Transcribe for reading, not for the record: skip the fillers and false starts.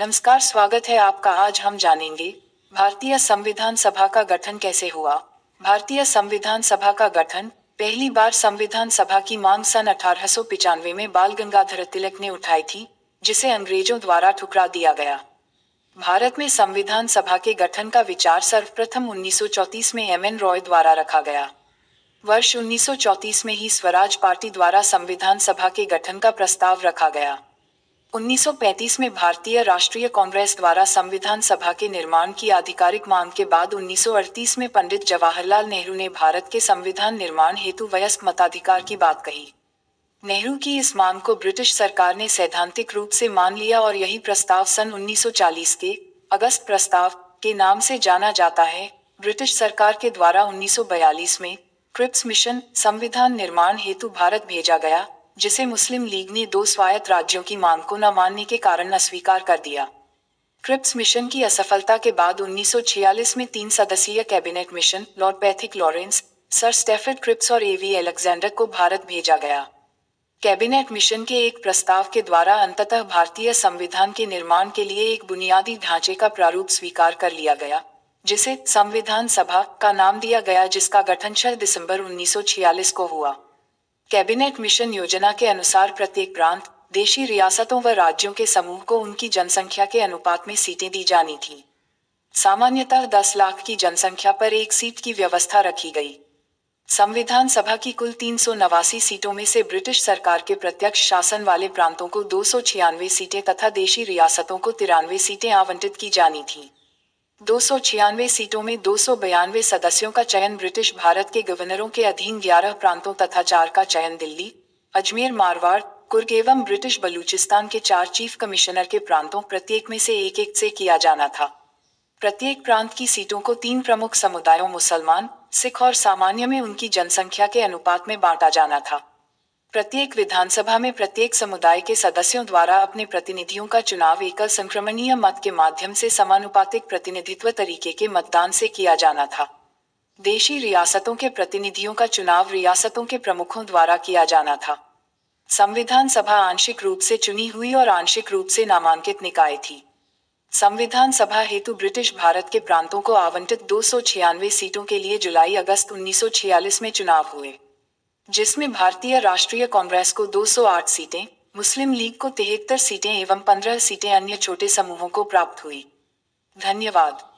नमस्कार, स्वागत है आपका। आज हम जानेंगे भारतीय संविधान सभा का गठन कैसे हुआ। भारतीय संविधान सभा का गठन पहली बार संविधान सभा की मांग सन 1895 में बाल गंगाधर तिलक ने उठाई थी, जिसे अंग्रेजों द्वारा ठुकरा दिया गया। भारत में संविधान सभा के गठन का विचार सर्वप्रथम 1934 में एम एन रॉय द्वारा रखा गया। वर्ष 1934 में ही स्वराज पार्टी द्वारा संविधान सभा के गठन का प्रस्ताव रखा गया। 1935 में भारतीय राष्ट्रीय कांग्रेस द्वारा संविधान सभा के निर्माण की आधिकारिक मांग के बाद 1938 में पंडित जवाहरलाल नेहरू ने भारत के संविधान निर्माण हेतु वयस्क मताधिकार की बात कही। नेहरू की इस मांग को ब्रिटिश सरकार ने सैद्धांतिक रूप से मान लिया और यही प्रस्ताव सन 1940 के अगस्त प्रस्ताव के नाम से जाना जाता है। ब्रिटिश सरकार के द्वारा 1942 में क्रिप्स मिशन संविधान निर्माण हेतु भारत भेजा गया, जिसे मुस्लिम लीग ने दो स्वायत्त राज्यों की मांग को न मानने के कारण अस्वीकार कर दिया। क्रिप्स मिशन की असफलता के बाद 1946 में 3 सदस्यीय cabinet mission Lord Pethick Lawrence, sir Stafford Cripps और एवी अलेक्जेंडर को भारत भेजा गया। कैबिनेट मिशन के एक प्रस्ताव के द्वारा अंततः भारतीय संविधान के निर्माण के लिए एक बुनियादी ढांचे का प्रारूप स्वीकार कर लिया गया, जिसे संविधान सभा का नाम दिया गया, जिसका गठन 6 दिसंबर 1946 को हुआ। कैबिनेट मिशन योजना के अनुसार प्रत्येक प्रांत, देशी रियासतों व राज्यों के समूह को उनकी जनसंख्या के अनुपात में सीटें दी जानी थी। सामान्यतः 10 लाख की जनसंख्या पर एक सीट की व्यवस्था रखी गई। संविधान सभा की कुल 389 सीटों में से ब्रिटिश सरकार के प्रत्यक्ष शासन वाले प्रांतों को 296 सीटें तथा देशी रियासतों को 93 सीटें आवंटित की जानी थीं। 296 सीटों में 292 सदस्यों का चयन ब्रिटिश भारत के गवर्नरों के अधीन 11 प्रांतों तथा 4 का चयन दिल्ली, अजमेर, मारवाड़, कुर्ग एवं ब्रिटिश बलूचिस्तान के 4 चीफ कमिश्नर के प्रांतों प्रत्येक में से एक से किया जाना था। प्रत्येक प्रांत की सीटों को 3 प्रमुख समुदायों मुसलमान, सिख और सामान्य में उनकी जनसंख्या के अनुपात में बांटा जाना था। प्रत्येक विधानसभा में प्रत्येक समुदाय के सदस्यों द्वारा अपने प्रतिनिधियों का चुनाव एकल संक्रमणीय मत के माध्यम से समानुपातिक प्रतिनिधित्व तरीके के मतदान से किया जाना था। देशी रियासतों के प्रतिनिधियों का चुनाव रियासतों के प्रमुखों द्वारा किया जाना था। संविधान सभा आंशिक रूप से चुनी हुई और आंशिक रूप से नामांकित निकाय थी। संविधान सभा हेतु ब्रिटिश भारत के प्रांतों को आवंटित 296 सीटों के लिए जुलाई-अगस्त 1946 में चुनाव हुए, जिसमें भारतीय राष्ट्रीय कांग्रेस को 208 सीटें, मुस्लिम लीग को 73 सीटें एवं 15 सीटें अन्य छोटे समूहों को प्राप्त हुई। धन्यवाद।